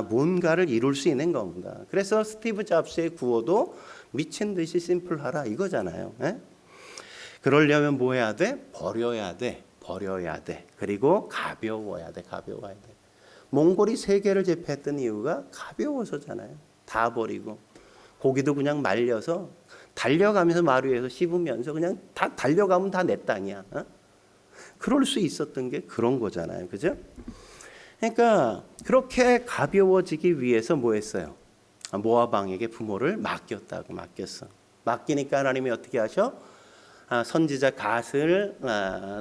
뭔가를 이룰 수 있는 겁니다. 그래서 스티브 잡스의 구호도 미친 듯이 심플하라 이거잖아요. 그러려면 뭐 해야 돼? 버려야 돼. 버려야 돼. 그리고 가벼워야 돼. 가벼워야 돼. 몽골이 세계를 제패했던 이유가 가벼워서잖아요. 다 버리고 고기도 그냥 말려서 달려가면서 마루 위에서 씹으면서 그냥 다 달려가면 다 내 땅이야. 그럴 수 있었던 게 그런 거잖아요. 그죠? 그러니까 그렇게 가벼워지기 위해서 뭐 했어요? 모압 왕에게 부모를 맡겼다고 맡겼어. 맡기니까 하나님이 어떻게 하셔? 선지자 갓을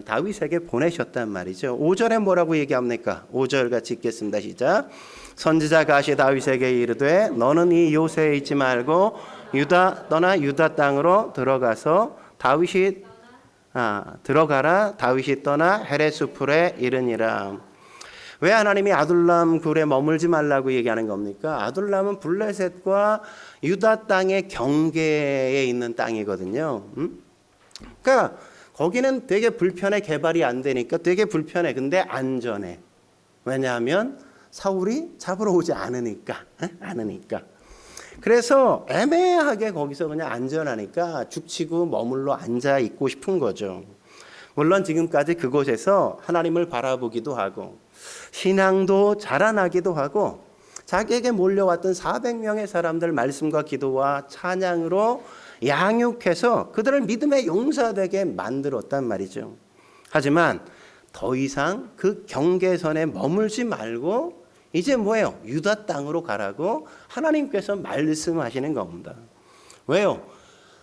다윗에게 보내셨단 말이죠. 5절에 뭐라고 얘기합니까? 5절 같이 읽겠습니다. 시작. 선지자 갓이 다윗에게 이르되 너는 이 요새에 있지 말고 떠나 유다 땅으로 들어가라. 다윗이 떠나 헤레스풀에 이르니라. 왜 하나님이 아둘람 굴에 머물지 말라고 얘기하는 겁니까? 아둘람은 블레셋과 유다 땅의 경계에 있는 땅이거든요. 그러니까 거기는 되게 불편해. 개발이 안 되니까 되게 불편해. 근데 안전해. 왜냐하면 사울이 잡으러 오지 않으니까. 그래서 애매하게 거기서 그냥 안전하니까 죽치고 머물러 앉아 있고 싶은 거죠. 물론 지금까지 그곳에서 하나님을 바라보기도 하고 신앙도 자라나기도 하고 자기에게 몰려왔던 400명의 사람들 말씀과 기도와 찬양으로 양육해서 그들을 믿음의 용사되게 만들었단 말이죠. 하지만 더 이상 그 경계선에 머물지 말고 이제 뭐예요? 유다 땅으로 가라고 하나님께서 말씀하시는 겁니다. 왜요?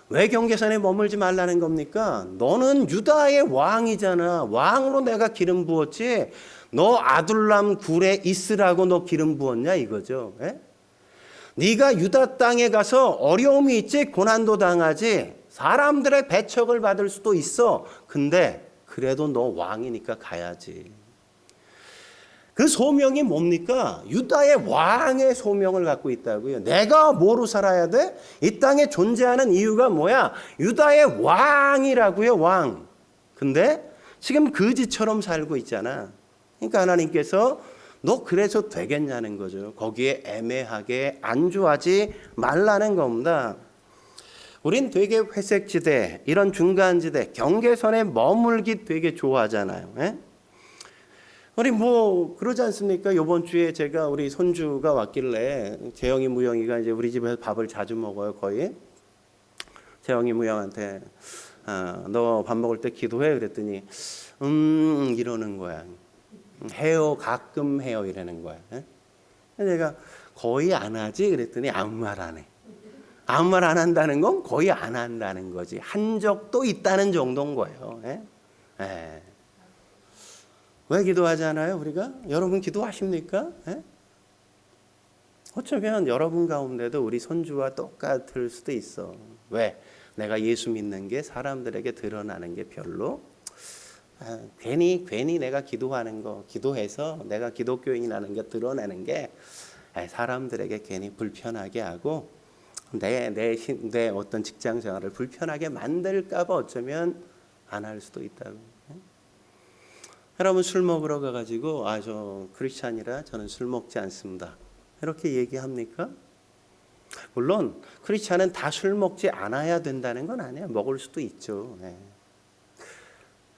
왜 경계선에 머물지 말라는 겁니까? 너는 유다의 왕이잖아. 왕으로 내가 기름 부었지. 너 아둘람 굴에 있으라고 너 기름 부었냐 이거죠. 예? 네가 유다 땅에 가서 어려움이 있지, 고난도 당하지, 사람들의 배척을 받을 수도 있어. 근데 그래도 너 왕이니까 가야지. 그 소명이 뭡니까? 유다의 왕의 소명을 갖고 있다고요. 내가 뭐로 살아야 돼? 이 땅에 존재하는 이유가 뭐야? 유다의 왕이라고요, 왕. 근데 지금 거지처럼 살고 있잖아. 그러니까 하나님께서 너 그래서 되겠냐는 거죠. 거기에 애매하게 안주하지 말라는 겁니다. 우린 되게 회색지대, 이런 중간지대, 경계선에 머물기 되게 좋아하잖아요. 예? 우리 뭐 그러지 않습니까? 이번 주에 제가 우리 손주가 왔길래 재영이 무영이가 이제 우리 집에서 밥을 자주 먹어요, 거의. 재영이 무영한테 너 밥 먹을 때 기도해 그랬더니 이러는 거야. 해요, 가끔 해요 이러는 거야. 예? 내가 거의 안 하지 그랬더니 아무 말 안 해. 아무 말 안 한다는 건 거의 안 한다는 거지. 한 적도 있다는 정도인 거예요. 예? 예. 왜 기도하잖아요, 우리가? 여러분 기도하십니까? 예? 어쩌면 여러분 가운데도 우리 손주와 똑같을 수도 있어. 왜? 내가 예수 믿는 게 사람들에게 드러나는 게 별로 괜히 내가 기도하는 거, 기도해서 내가 기독교인이라는 게 드러내는 게 사람들에게 괜히 불편하게 하고 내 어떤 직장 생활을 불편하게 만들까 봐 어쩌면 안 할 수도 있다고. 여러분 술 먹으러 가가지고 저 크리스찬이라 저는 술 먹지 않습니다. 이렇게 얘기합니까? 물론 크리스찬은 다 술 먹지 않아야 된다는 건 아니에요. 먹을 수도 있죠.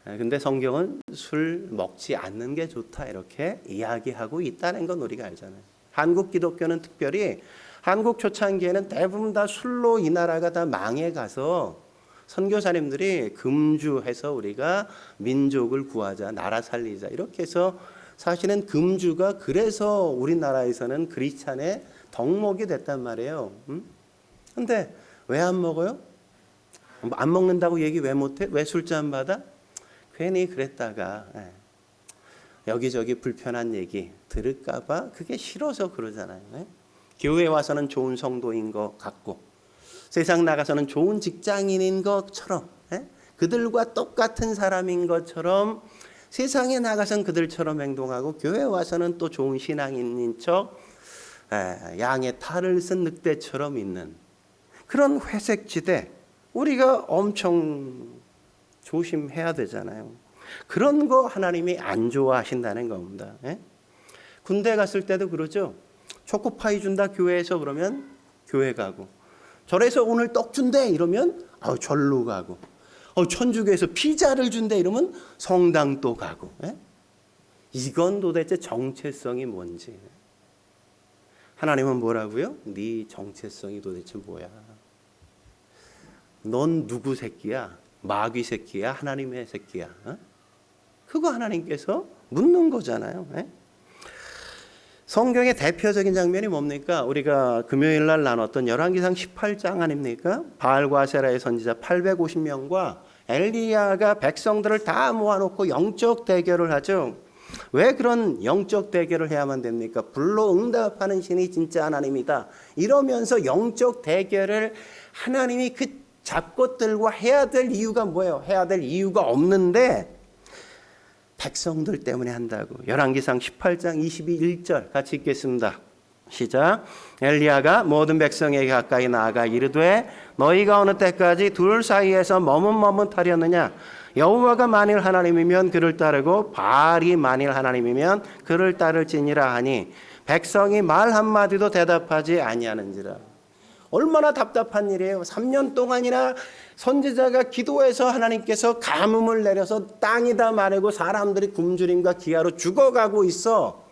근데 성경은 술 먹지 않는 게 좋다 이렇게 이야기하고 있다는 건 우리가 알잖아요. 한국 기독교는 특별히 한국 초창기에는 대부분 다 술로 이 나라가 다 망해가서 선교사님들이 금주해서 우리가 민족을 구하자, 나라 살리자 이렇게 해서 사실은 금주가 그래서 우리나라에서는 크리스찬의 덕목이 됐단 말이에요. 근데 왜 안 먹어요? 안 먹는다고 얘기 왜 못해? 왜 술잔 받아? 괜히 그랬다가 여기저기 불편한 얘기 들을까 봐 그게 싫어서 그러잖아요. 교회 와서는 좋은 성도인 것 같고 세상 나가서는 좋은 직장인인 것처럼 그들과 똑같은 사람인 것처럼 세상에 나가서는 그들처럼 행동하고 교회 와서는 또 좋은 신앙인인 척 양의 탈을 쓴 늑대처럼 있는 그런 회색지대 우리가 엄청 조심해야 되잖아요. 그런 거 하나님이 안 좋아하신다는 겁니다. 군대 갔을 때도 그러죠. 초코파이 준다 교회에서 그러면 교회 가고 절에서 오늘 떡 준대 이러면 절로 가고 천주교에서 피자를 준대 이러면 성당 또 가고. 이건 도대체 정체성이 뭔지. 하나님은 뭐라고요? 네 정체성이 도대체 뭐야? 넌 누구 새끼야? 마귀 새끼야? 하나님의 새끼야? 그거 하나님께서 묻는 거잖아요. 성경의 대표적인 장면이 뭡니까? 우리가 금요일 날 나눴던 열왕기상 18장 아닙니까? 바알과 아세라의 선지자 850명과 엘리야가 백성들을 다 모아놓고 영적 대결을 하죠. 왜 그런 영적 대결을 해야만 됩니까? 불로응답하는 신이 진짜 하나님이다. 이러면서 영적 대결을 하나님이 그 잡것들과 해야 될 이유가 뭐예요? 해야 될 이유가 없는데 백성들 때문에 한다고. 열왕기상 18장 22절 같이 읽겠습니다. 시작. 엘리야가 모든 백성에게 가까이 나아가 이르되 너희가 어느 때까지 둘 사이에서 머뭇머뭇하려느냐? 여호와가 만일 하나님이면 그를 따르고 바알이 만일 하나님이면 그를 따를지니라 하니 백성이 말 한마디도 대답하지 아니하는지라. 얼마나 답답한 일이에요. 3년 동안이나 선지자가 기도해서 하나님께서 가뭄을 내려서 땅이 다 마르고 사람들이 굶주림과 기아로 죽어가고 있어.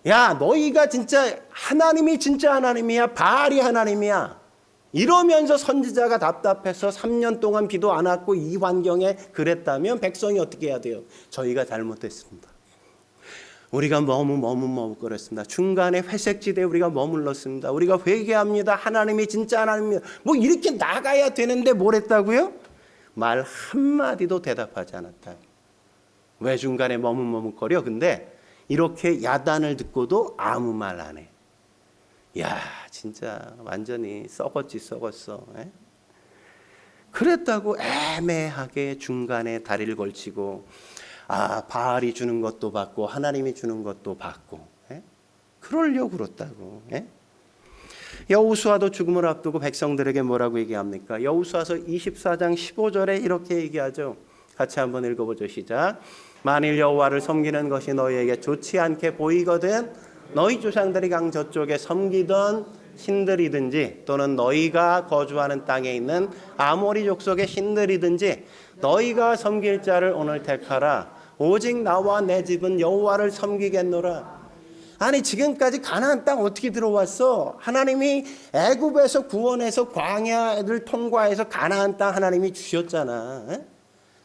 야, 너희가 진짜 하나님이 진짜 하나님이야? 바알이 하나님이야? 이러면서 선지자가 답답해서 3년 동안 비도 안 왔고 이 환경에 그랬다면 백성이 어떻게 해야 돼요? 저희가 잘못했습니다. 우리가 너무 머뭇거렸습니다. 중간에 회색지대에 우리가 머물렀습니다. 우리가 회개합니다. 하나님이 진짜 하나님입니다. 뭐 이렇게 나가야 되는데 뭘 했다고요? 말 한마디도 대답하지 않았다. 왜 중간에 머뭇거려? 근데 이렇게 야단을 듣고도 아무 말 안 해. 야, 진짜 완전히 썩었어. 에? 그랬다고 애매하게 중간에 다리를 걸치고 바알이 주는 것도 받고 하나님이 주는 것도 받고 그러려고 그렇다고. 여호수아도 죽음을 앞두고 백성들에게 뭐라고 얘기합니까? 여호수아서 24장 15절에 이렇게 얘기하죠. 같이 한번 읽어보죠. 시작. 만일 여호와를 섬기는 것이 너희에게 좋지 않게 보이거든 너희 조상들이 강 저쪽에 섬기던 신들이든지 또는 너희가 거주하는 땅에 있는 아모리 족속의 신들이든지 너희가 섬길 자를 오늘 택하라. 오직 나와 내 집은 여호와를 섬기겠노라. 아니 지금까지 가나안 땅 어떻게 들어왔어? 하나님이 애굽에서 구원해서 광야를 통과해서 가나안 땅 하나님이 주셨잖아.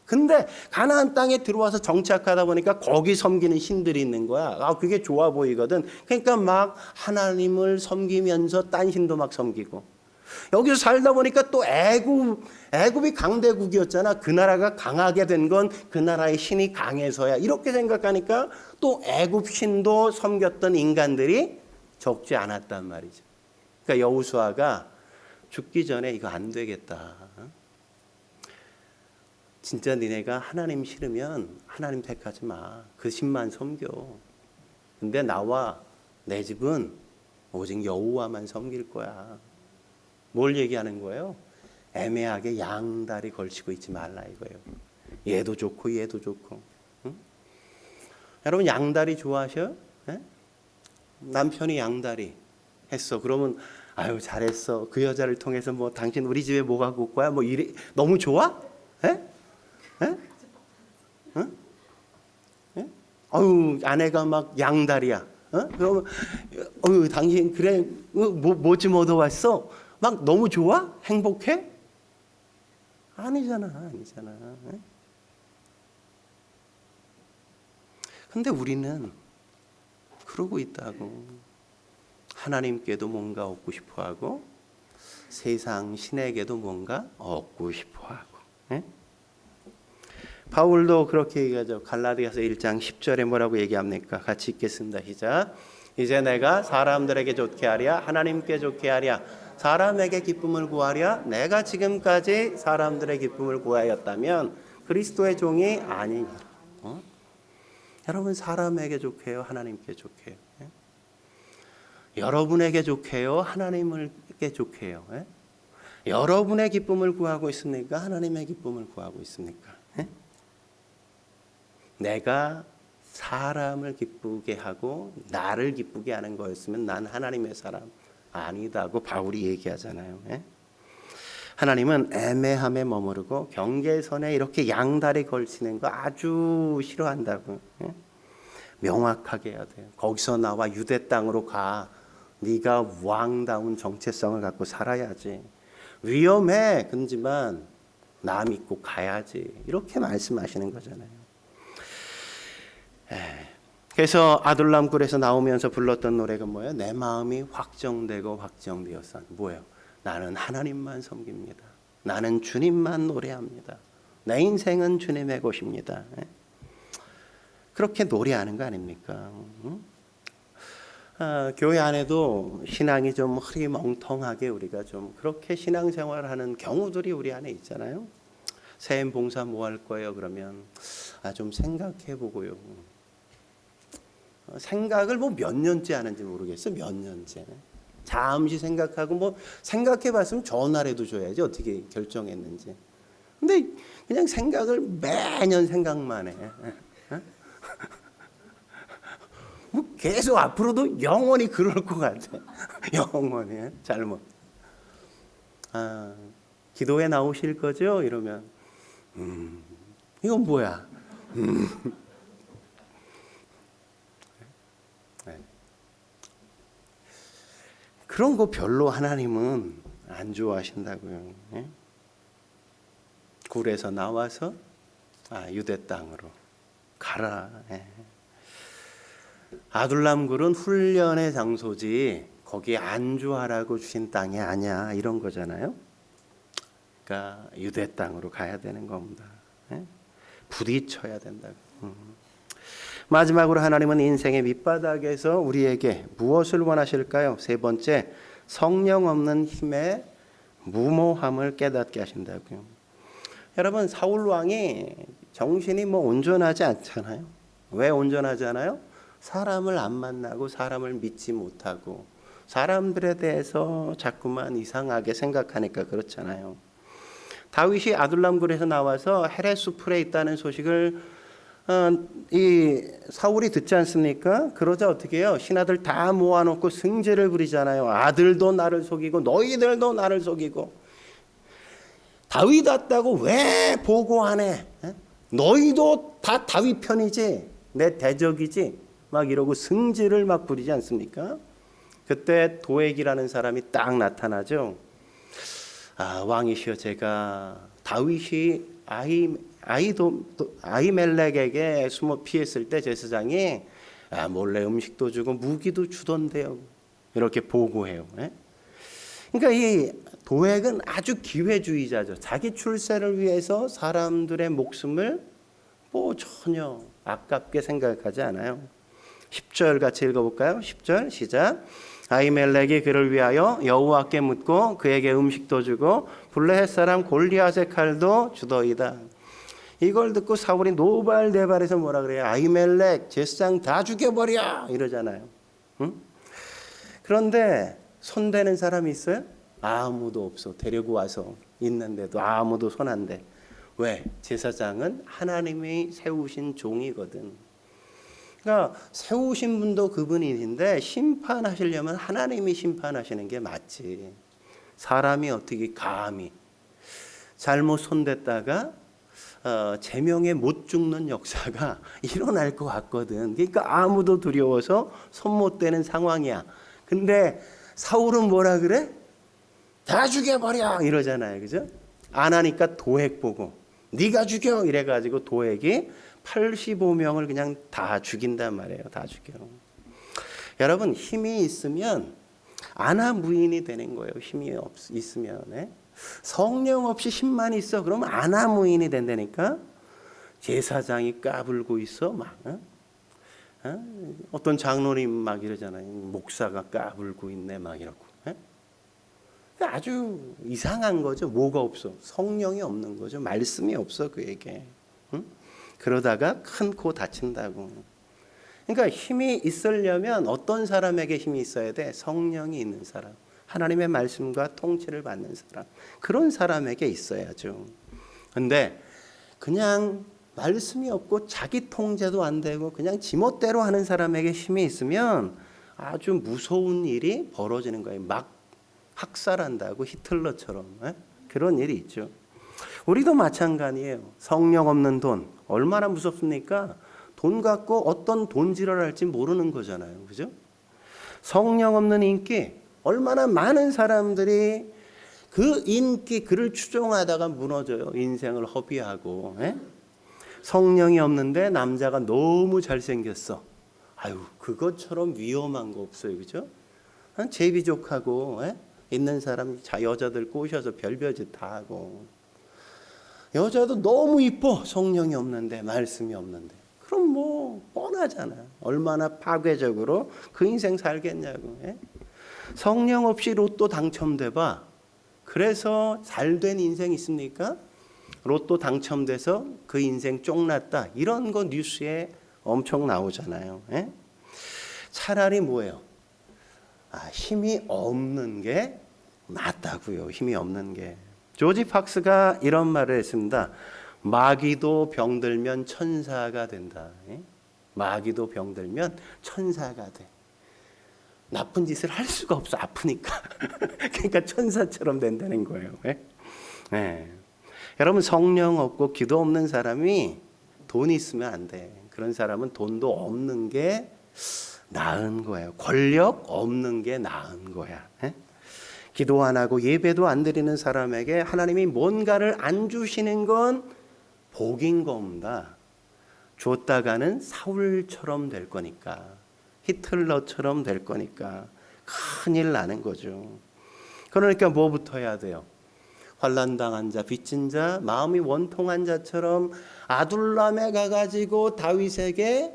근데 가나안 땅에 들어와서 정착하다 보니까 거기 섬기는 신들이 있는 거야. 그게 좋아 보이거든. 그러니까 막 하나님을 섬기면서 딴 신도 막 섬기고. 여기서 살다 보니까 또 애굽이 강대국이었잖아. 그 나라가 강하게 된 건 그 나라의 신이 강해서야. 이렇게 생각하니까 또 애굽 신도 섬겼던 인간들이 적지 않았단 말이죠. 그러니까 여호수아가 죽기 전에 이거 안 되겠다. 진짜 니네가 하나님 싫으면 하나님 택하지 마. 그 신만 섬겨. 근데 나와 내 집은 오직 여호와만 섬길 거야. 뭘 얘기하는 거예요? 애매하게 양다리 걸치고 있지 말라 이거예요. 얘도 좋고 얘도 좋고. 응? 여러분 양다리 좋아하셔요? 네? 남편이 양다리 했어. 그러면 아유 잘했어. 그 여자를 통해서 뭐 당신 우리 집에 뭐 갖고 올 거야? 뭐 이래 너무 좋아? 예? 예? 응? 예? 아유 아내가 막 양다리야. 그러면 당신 그래 뭐 좀 얻어왔어? 막 너무 좋아? 행복해? 아니잖아. 근데 우리는 그러고 있다고. 하나님께도 뭔가 얻고 싶어하고 세상 신에게도 뭔가 얻고 싶어하고. 바울도 그렇게 얘기하죠. 갈라디아서 1장 10절에 뭐라고 얘기합니까? 같이 읽겠습니다. 시작. 이제 내가 사람들에게 좋게 하랴 하나님께 좋게 하랴 사람에게 기쁨을 구하랴 내가 지금까지 사람들의 기쁨을 구하였다면 그리스도의 종이 아니니라. 여러분 사람에게 좋게 해요? 하나님께 좋게 해요? 여러분에게 좋게 해요? 하나님께 좋게 해요? 여러분의 기쁨을 구하고 있습니까? 하나님의 기쁨을 구하고 있습니까? 내가 사람을 기쁘게 하고 나를 기쁘게 하는 거였으면 난 하나님의 사람 아니다고 바울이 얘기하잖아요. 하나님은 애매함에 머무르고 경계선에 이렇게 양다리 걸치는 거 아주 싫어한다고. 명확하게 해야 돼요. 거기서 나와 유대 땅으로 가. 네가 왕다운 정체성을 갖고 살아야지. 위험해. 그렇지만 나 믿고 가야지. 이렇게 말씀하시는 거잖아요. 그래서 아둘람굴에서 나오면서 불렀던 노래가 뭐예요? 내 마음이 확정되고 확정되었어. 뭐예요? 나는 하나님만 섬깁니다. 나는 주님만 노래합니다. 내 인생은 주님의 것입니다. 그렇게 노래하는 거 아닙니까? 교회 안에도 신앙이 좀 흐리멍텅하게 우리가 좀 그렇게 신앙생활하는 경우들이 우리 안에 있잖아요. 새해 봉사 뭐 할 거예요? 그러면 좀 생각해보고요. 생각을 뭐 몇 년째 하는지 모르겠어. 몇 년째. 잠시 생각하고 뭐 생각해봤으면 전화라도 줘야지 어떻게 결정했는지. 근데 그냥 생각을 매년 생각만 해. 뭐 계속 앞으로도 영원히 그럴 것 같아. 영원히 잘못. 기도에 나오실 거죠? 이러면 이건 뭐야? 그런 거 별로 하나님은 안 좋아하신다고요. 굴에서 나와서 유대 땅으로 가라. 아둘람 굴은 훈련의 장소지 거기 안주하라고 주신 땅이 아니야 이런 거잖아요. 그러니까 유대 땅으로 가야 되는 겁니다. 부딪혀야 된다고. 마지막으로 하나님은 인생의 밑바닥에서 우리에게 무엇을 원하실까요? 세 번째, 성령 없는 힘의 무모함을 깨닫게 하신다고요. 여러분, 사울 왕이 정신이 뭐 온전하지 않잖아요. 왜 온전하지 않아요? 사람을 안 만나고 사람을 믿지 못하고 사람들에 대해서 자꾸만 이상하게 생각하니까 그렇잖아요. 다윗이 아둘람굴에서 나와서 헤레스풀에 있다는 소식을 이 사울이 듣지 않습니까? 그러자 어떻게 해요? 신하들 다 모아놓고 승제를 부리잖아요. 아들도 나를 속이고 너희들도 나를 속이고 다윗 왔다고 왜 보고 안 해? 너희도 다 다윗 편이지 내 대적이지 막 이러고 승질을 막 부리지 않습니까? 그때 도액이라는 사람이 딱 나타나죠. 왕이시여, 제가 다윗이 아히멜렉에게 숨어 피했을 때 제사장이 몰래 음식도 주고 무기도 주던데요. 이렇게 보고해요. 그러니까 이 도액은 아주 기회주의자죠. 자기 출세를 위해서 사람들의 목숨을 뭐 전혀 아깝게 생각하지 않아요. 10절 같이 읽어볼까요? 10절 시작. 아히멜렉이 그를 위하여 여호와께 묻고 그에게 음식도 주고 블레셋 사람 골리앗의 칼도 주더이다. 이걸 듣고 사울이 노발대발해서 뭐라 그래요? 아히멜렉 제사장 다 죽여버려 이러잖아요. 응? 그런데 손대는 사람이 있어요? 아무도 없어. 데리고 와서 있는데도 아무도 손 안 대. 왜? 제사장은 하나님이 세우신 종이거든. 그러니까 세우신 분도 그분인데 심판하시려면 하나님이 심판하시는 게 맞지. 사람이 어떻게 감히 잘못 손댔다가 제명에 못 죽는 역사가 일어날 것 같거든. 그러니까 아무도 두려워서 손 못 대는 상황이야. 근데 사울은 뭐라 그래? 다 죽여버려 이러잖아요. 그죠? 안 하니까 도액 보고 네가 죽여 이래가지고 도액이 85명을 그냥 다 죽인단 말이에요. 다 죽여. 여러분, 힘이 있으면 아나무인이 되는 거예요. 힘이 있으면. 성령 없이 힘만 있어. 그러면 아나무인이 된다니까. 제사장이 까불고 있어. 막. 어떤 장로님 막 이러잖아요. 목사가 까불고 있네. 막 이러고. 아주 이상한 거죠. 뭐가 없어? 성령이 없는 거죠. 말씀이 없어 그에게. 그러다가 큰 코 다친다고. 그러니까 힘이 있으려면 어떤 사람에게 힘이 있어야 돼? 성령이 있는 사람. 하나님의 말씀과 통치를 받는 사람. 그런 사람에게 있어야죠. 근데 그냥 말씀이 없고 자기 통제도 안 되고 그냥 지멋대로 하는 사람에게 힘이 있으면 아주 무서운 일이 벌어지는 거예요. 막 학살한다고 히틀러처럼. 그런 일이 있죠. 우리도 마찬가지예요. 성령 없는 돈 얼마나 무섭습니까? 돈 갖고 어떤 돈질을 할지 모르는 거잖아요. 그죠? 성령 없는 인기 얼마나 많은 사람들이 그 인기 그를 추종하다가 무너져요. 인생을 허비하고. 성령이 없는데 남자가 너무 잘생겼어. 아유, 그것처럼 위험한 거 없어요. 그죠? 제비족하고 있는 사람 여자들 꼬셔서 별별짓 다 하고. 여자도 너무 이뻐. 성령이 없는데, 말씀이 없는데. 그럼 뭐 뻔하잖아. 얼마나 파괴적으로 그 인생 살겠냐고. 예? 성령 없이 로또 당첨돼 봐. 그래서 잘된 인생 있습니까? 로또 당첨돼서 그 인생 쫑났다. 이런 거 뉴스에 엄청 나오잖아요. 예? 차라리 뭐예요? 힘이 없는 게 낫다고요. 힘이 없는 게. 조지 팍스가 이런 말을 했습니다. 마귀도 병들면 천사가 된다. 예? 마귀도 병들면 천사가 돼. 나쁜 짓을 할 수가 없어. 아프니까. 그러니까 천사처럼 된다는 거예요. 예? 예. 여러분, 성령 없고 기도 없는 사람이 돈 있으면 안 돼. 그런 사람은 돈도 없는 게 나은 거예요. 권력 없는 게 나은 거야. 예? 기도 안 하고 예배도 안 드리는 사람에게 하나님이 뭔가를 안 주시는 건 복인 겁니다. 줬다가는 사울처럼 될 거니까, 히틀러처럼 될 거니까 큰일 나는 거죠. 그러니까 뭐부터 해야 돼요? 환난당한 자, 빚진 자, 마음이 원통한 자처럼 아둘람에 가가지고 다윗에게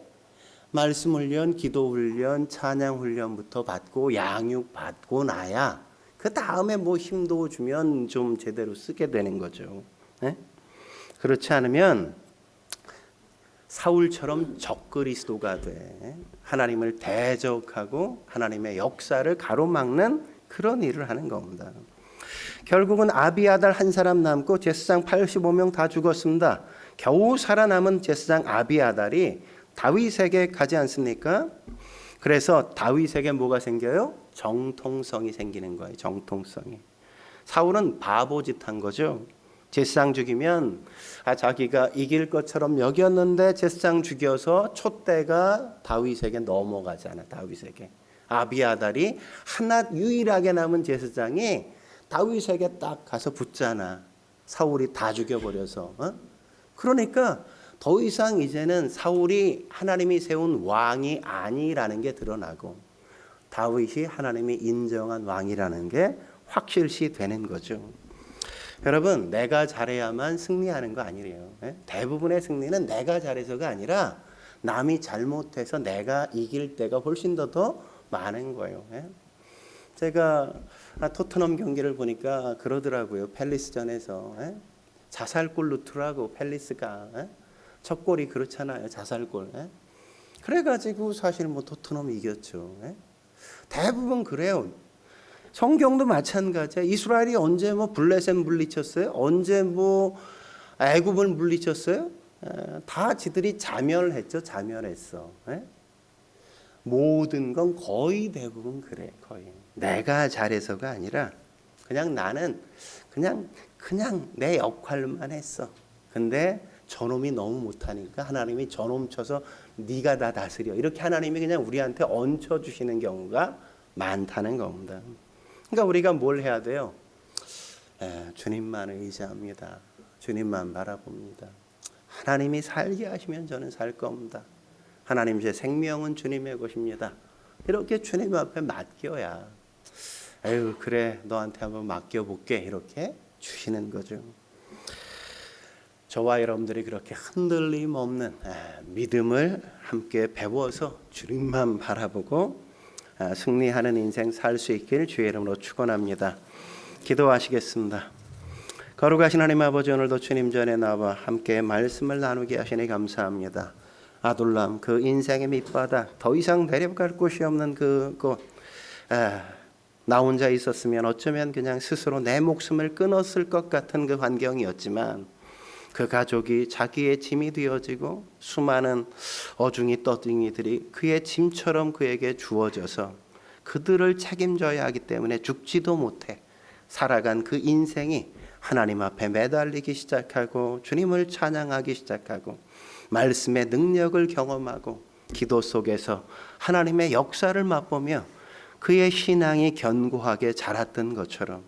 말씀 훈련, 기도 훈련, 찬양 훈련부터 받고 양육 받고 나야 그 다음에 뭐 힘도 주면 좀 제대로 쓰게 되는 거죠. 네? 그렇지 않으면 사울처럼 적그리스도가 돼 하나님을 대적하고 하나님의 역사를 가로막는 그런 일을 하는 겁니다. 결국은 아비아달 한 사람 남고 제사장 85명 다 죽었습니다. 겨우 살아남은 제사장 아비아달이 다윗에게 가지 않습니까? 그래서 다윗에게 뭐가 생겨요? 정통성이 생기는 거예요. 정통성이. 사울은 바보짓 한 거죠. 제사장 죽이면 자기가 이길 것처럼 여겼는데 제사장 죽여서 촛대가 다윗에게 넘어가잖아. 다윗에게. 아비아달이 하나 유일하게 남은 제사장이 다윗에게 딱 가서 붙잖아. 사울이 다 죽여버려서. 그러니까 더 이상 이제는 사울이 하나님이 세운 왕이 아니라는 게 드러나고 다윗이 하나님이 인정한 왕이라는 게 확실시 되는 거죠. 여러분, 내가 잘해야만 승리하는 거 아니래요. 대부분의 승리는 내가 잘해서가 아니라 남이 잘못해서 내가 이길 때가 훨씬 더 많은 거예요. 제가 토트넘 경기를 보니까 그러더라고요. 팰리스전에서 자살골 넣더라고. 팰리스가 첫 골이 그렇잖아요. 자살골. 그래가지고 사실 뭐 토트넘이 이겼죠. 대부분 그래요. 성경도 마찬가지야. 이스라엘이 언제 뭐 블레셋 물리쳤어요? 언제 뭐 애굽을 물리쳤어요? 다 지들이 자멸했죠. 자멸했어. 모든 건 거의 대부분 그래. 거의. 내가 잘해서가 아니라 그냥 나는 그냥 내 역할만 했어. 근데 저놈이 너무 못하니까 하나님이 저놈 쳐서 네가 다 다스려. 이렇게 하나님이 그냥 우리한테 얹혀주시는 경우가 많다는 겁니다. 그러니까 우리가 뭘 해야 돼요? 주님만 의지합니다. 주님만 바라봅니다. 하나님이 살게 하시면 저는 살 겁니다. 하나님 제 생명은 주님의 것입니다. 이렇게 주님 앞에 맡겨야 아유 그래 너한테 한번 맡겨볼게 이렇게 주시는 거죠. 저와 여러분들이 그렇게 흔들림 없는 믿음을 함께 배워서 주님만 바라보고 승리하는 인생 살 수 있길 주의 이름으로 축원합니다. 기도하시겠습니다. 거룩하신 하나님 아버지, 오늘도 주님 전에 나와 함께 말씀을 나누게 하시니 감사합니다. 아둘람 그 인생의 밑바닥 더 이상 내려갈 곳이 없는 그곳 나 혼자 있었으면 어쩌면 그냥 스스로 내 목숨을 끊었을 것 같은 그 환경이었지만 그 가족이 자기의 짐이 되어지고 수많은 어중이 떠둥이들이 그의 짐처럼 그에게 주어져서 그들을 책임져야 하기 때문에 죽지도 못해 살아간 그 인생이 하나님 앞에 매달리기 시작하고 주님을 찬양하기 시작하고 말씀의 능력을 경험하고 기도 속에서 하나님의 역사를 맛보며 그의 신앙이 견고하게 자랐던 것처럼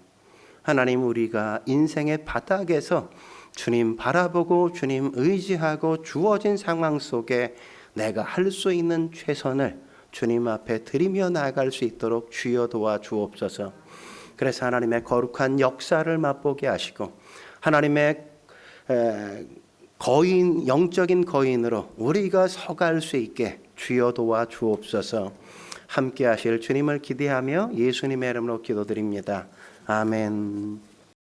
하나님 우리가 인생의 바닥에서 주님 바라보고 주님 의지하고 주어진 상황 속에 내가 할 수 있는 최선을 주님 앞에 드리며 나아갈 수 있도록 주여 도와 주옵소서. 그래서 하나님의 거룩한 역사를 맛보게 하시고 하나님의 거인, 영적인 거인으로 우리가 서갈 수 있게 주여 도와 주옵소서. 함께 하실 주님을 기대하며 예수님의 이름으로 기도드립니다. 아멘.